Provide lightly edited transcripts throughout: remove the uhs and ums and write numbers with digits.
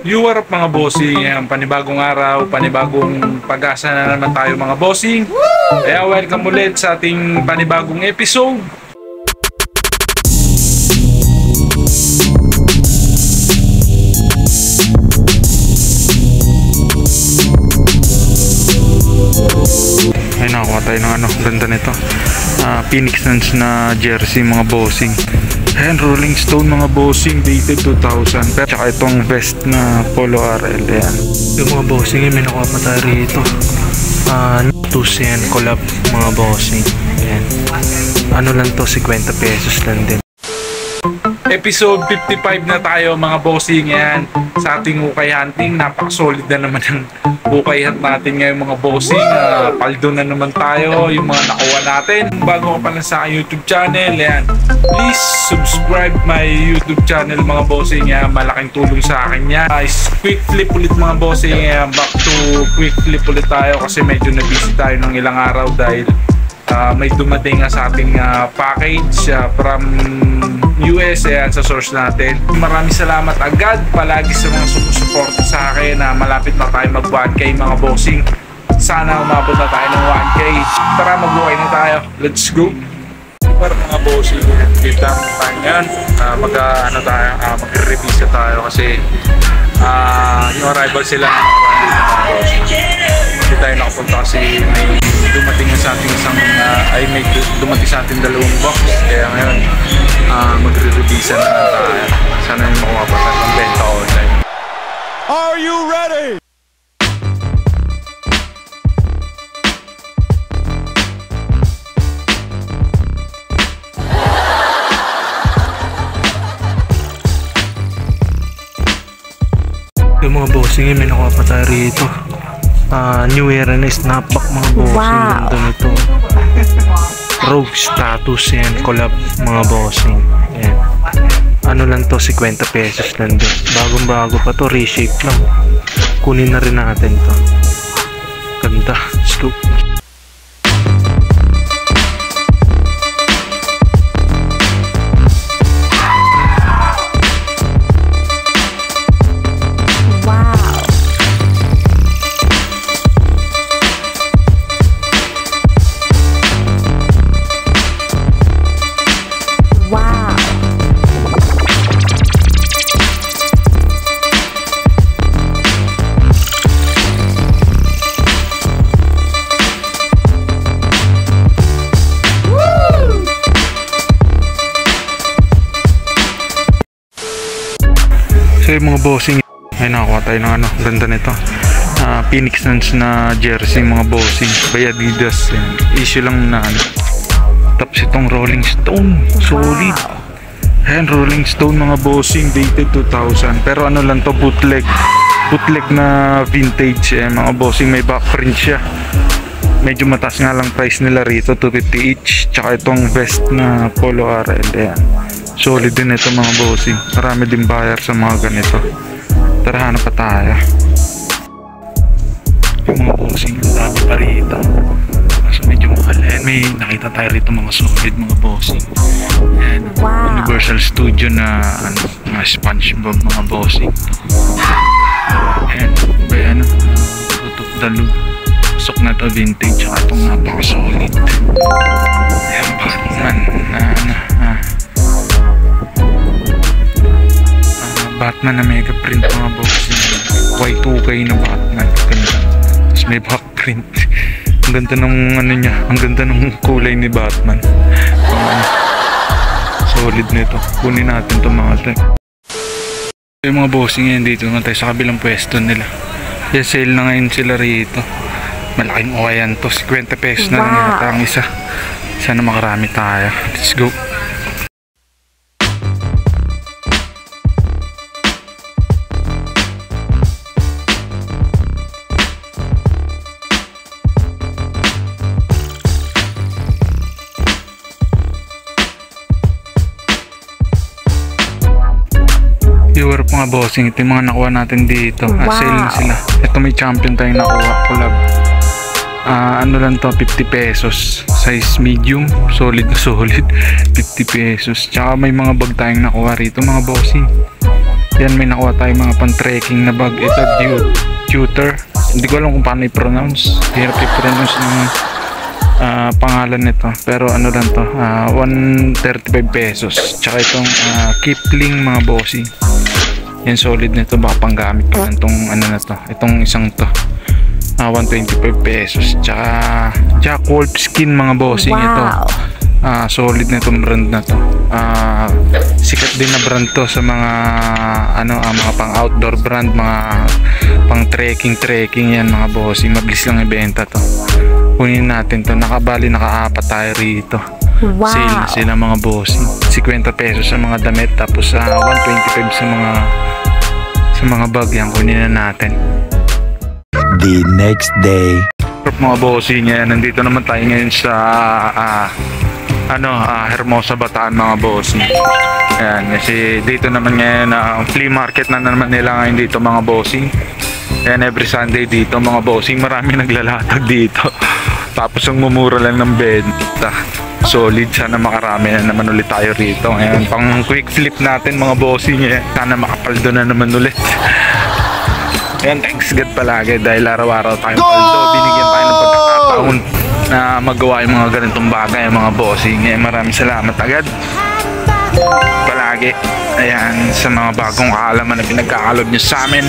You are up mga bossing, panibagong araw, panibagong pag-asa na naman tayo mga bossing. Kaya welcome ulit sa ating panibagong episode. Ay, nakakuha tayo ng ganda nito. Phoenix Suns na jersey mga bossing. Ayan, Rolling Stone mga bossing, dated 2000. Pero tsaka itong vest na Polo RL. Ayan. Yung mga bossing, may nakuha pa tayo rito. Tusen collab mga bossing. Ayan. Ano lang to, 50 pesos lang din. Episode 55 na tayo mga bossing. Ayan, sa ating hukay hunting. Napaka-solid na naman ang hukay hunt natin ngayon mga bossing. Paldo na naman tayo yung mga nakuha natin. Bago ka pa lang sa YouTube channel, ayan, please subscribe my YouTube channel mga bossing. Ayan, malaking tulong sa akin yan. Quick flip ulit mga bossing. Ayan, back to quick flip ulit tayo kasi medyo na-busy tayo ng ilang araw dahil may dumating sa ating package from US, ayan, sa source natin. Maraming salamat agad palagi sa mga sumusuporta sa akin na malapit na tayo mag 1K mga bossing. Sana umabot na tayo ng 1K. Tara, mag-uwi na tayo. Let's go! Para mga bossing, kita tayo yan. Mag-revisa tayo kasi yung arrival sila ng mga bossing. Hindi tayo nakapunta kasi may dumating sa ating dumating sa ating dalawang box. Kaya ngayon magre-revisa na tayo. Sana yung makuha pa tayo ng benta online. Are you ready? Yung mga bossing, may nakuha pa tayo rito. New Era na snapback mga bossing. Wow. Ganda nito. Rogue status yan, collab mga bossing. Ayan. Ano lang to, 50 pesos lang din. Bagong bago pa to, reshape lang. Kunin na rin natin to. Ganda. Let's go. So yung mga bossing, ay nakakuha tayo ng ganda nito. Phoenix Suns na jersey mga bossing by Adidas. Issue lang na tapos itong Rolling Stone, solid. Ayan, Rolling Stone mga bossing, dated 2000. Pero ano lang to, bootleg na vintage. Mga bossing, may backprint siya. Medyo mataas nga lang price nila rito, 250 each. Tsaka itong vest na Polo RL. Ayan, solid din ito mga bossing. Marami din buyer sa mga ganito. Tara, hanap pa tayo. Yung mga bossing, ang dami pa rito. Kaso medyo mahal. May nakita tayo rito mga solid mga bossing. Ayan, wow. Universal Studio na mga SpongeBob mga bossing. Ayan, ayan, tutok dalo. Sok na to, vintage. Tsaka itong napaka-solid. Ayan, Batman Batman na mega print mga bossing. Y2K na Batman. Ganda. Tapos may back print. Ang ganda ng niya. Ang ganda ng kulay ni Batman. Solid nito. Kunin natin itong mga ito. Yung mga bossing yan dito naman tayo sa kabilang pwesto nila. Kaya sale na ngayon sila rito. Malaking oyan to. 50 pesos na lang yata ang isa. Sana makarami tayo. Let's go. Viewer mga bossing, ito yung mga nakuha natin dito. Sale na sila. Ito may champion tayong nakuha, collab. Ano lang to, 50 pesos. Size medium, solid na solid. 50 pesos. Tsaka may mga bag tayong nakuha rito mga bossing. Yan, may nakuha tayo mga pan-trekking na bag. Ito, tutor. Hindi ko alam kung paano i-pronounce. Hirap i-pronounce ng pangalan nito. Pero ano lang to, 135 pesos. Tsaka itong Kipling mga bossing. Yan, solid nito. Baka panggamit ko lang itong ano na to. Itong isang to. 125 pesos. Tsaka Jack Wolfskin mga bossing. Ito. Solid na itong brand na to. Sikat din na brand to sa mga mga pang outdoor brand, mga pang trekking yan mga bossing. Mabilis lang ibenta to. Kunin natin to. Naka-apat tayo rito. Sale sila mga bossing. 50 pesos sa mga damit, tapos 125 sa mga bag. Yan, kunin na natin. The next day. Mga bossing, yan, nandito naman tayo ngayon sa Hermosa, Bataan mga bossing. Ayan, kasi dito naman ngayon flea market na naman nila ngayon dito mga bossing. Ayan, every Sunday dito mga bossing, marami naglalatag dito. Tapos ang mumura lang ng benta. Solid, sana makarami na naman ulit tayo rito. Ayan, pang quick flip natin mga bossing. Sana makapaldo na naman ulit. Ayan, thanks God palagi dahil araw-araw tayong paldo. Binigyan tayo ng pagkakataon na magawa yung mga ganitong bagay mga bossing. Maraming salamat agad palagi. Ayan, sa mga bagong kaalaman na pinagkakalog nyo sa amin.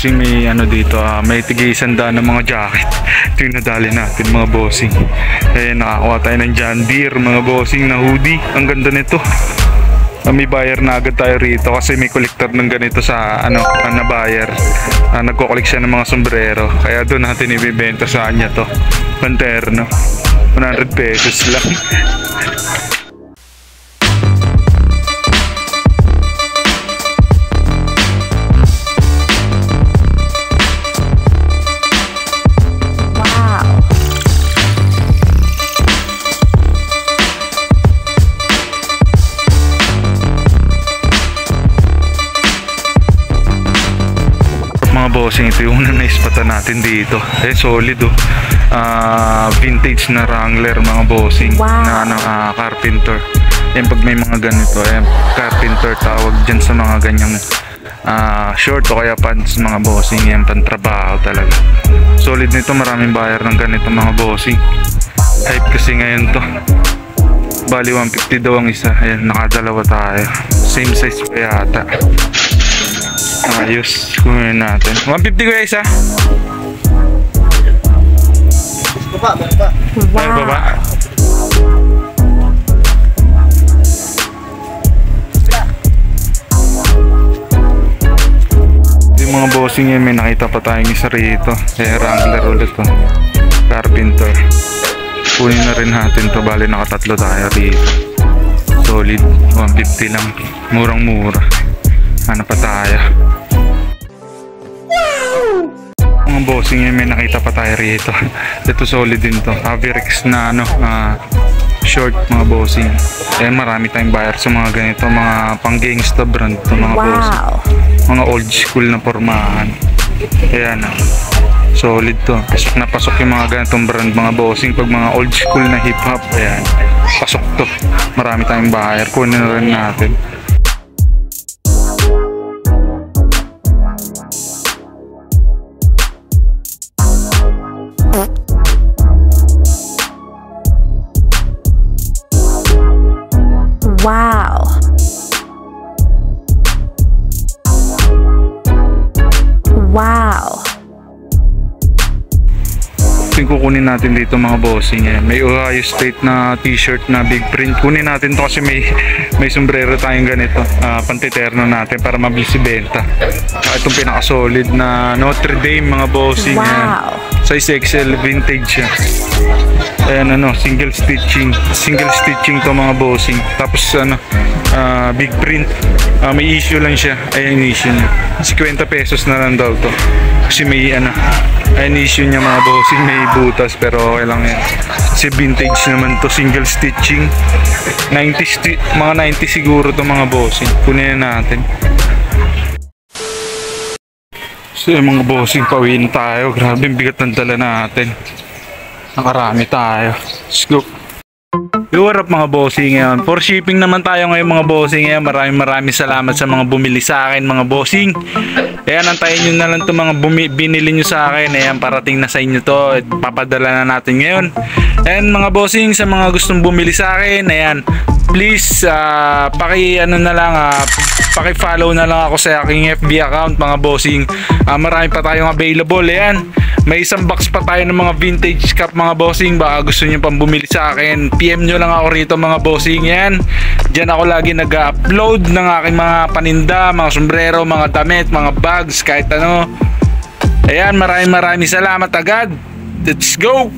May dito, may tig-100 ng mga jacket. Ito yung nadali natin mga bossing. Ayan, nakakuha tayo ng John Deere mga bossing na hoodie. Ang ganda nito. May buyer na agad tayo rito kasi may collector ng ganito sa na buyer. Nagko-collect siya ng mga sombrero. Kaya doon natin ibibenta sa kanya to. Panterno. 100 pesos lang. Bossing, ito yung unang naispatan natin dito. Solid vintage na Wrangler mga bossing. Na carpenter. Pag may mga ganito, carpenter tawag dyan sa mga ganyang short o kaya pants mga bossing. Yan, pantrabaho talaga. Solid nito, maraming buyer ng ganito mga bossing. Hype kasi ngayon to. Bali 150 daw ang isa. Ayan, nakadalawa tayo. Same size pa yata. Ayos, kunin natin. 150 ko isa. Baba. Yung mga bossing yan, may nakita pa tayong isa rito. Wrangler ulit to. Carpenter. Kunin na rin natin to. Bali nakatatlo tayo rito. Solid, 150 lang. Murang-mura. Ano pa tayo? Mga bossing yan, may nakita pa tayo rito. Ito solid din to. Avirex na short mga bossing. Marami tayong buyer sa mga ganito, mga pang gangsta brand to mga bossing. Mga old school na pormahan. Ayan, solid to. Pasok na pasok yung mga ganitong brand mga bossing. Pag mga old school na hip hop, ayan, pasok to. Marami tayong buyer. Kunin na rin natin. Wow. Wow. Ito yung kukunin natin dito mga bossing. May Ohio State na t-shirt na big print. Kunin natin to kasi may sombrero tayong ganito. Pantiterno natin para mabilis ibenta. Itong pinaka-solid na Notre Dame mga bossing. Wow. Size XL, vintage siya. Ayan ano, single stitching to mga bossing. Tapos ano, big print. May issue lang siya. Ayan yung issue niya. 50 pesos na lang daw to. Kasi may ano, ayan issue niya mga bossing, may butas pero okay lang yan. Kasi vintage naman to, single stitching. Mga 90 siguro to mga bossing. Kunin na natin. So yung mga bossing, pauwiin tayo. Grabe yung bigat ng dala natin. Nakarami tayo. Let's go. Yo, what up mga bossing ngayon? For shipping naman tayo ngayon mga bossing ngayon. Maraming salamat sa mga bumili sa akin mga bossing. Ayan, antayin nyo na lang itong mga binili nyo sa akin. Ayan, parating na sa inyo to. At papadala na natin ngayon. Ayan mga bossing, sa mga gustong bumili sa akin, ayan, please paki-follow na lang ako sa aking FB account mga bossing. Marami pa tayong available. Ayan, may isang box pa tayo ng mga vintage cap mga bossing. Baka gusto niyo pang bumili sa akin, PM nyo lang ako rito mga bossing. Yan, diyan ako lagi nag-upload ng aking mga paninda, mga sombrero, mga damit, mga bags, kahit ano. Ayan, maraming salamat agad. Let's go.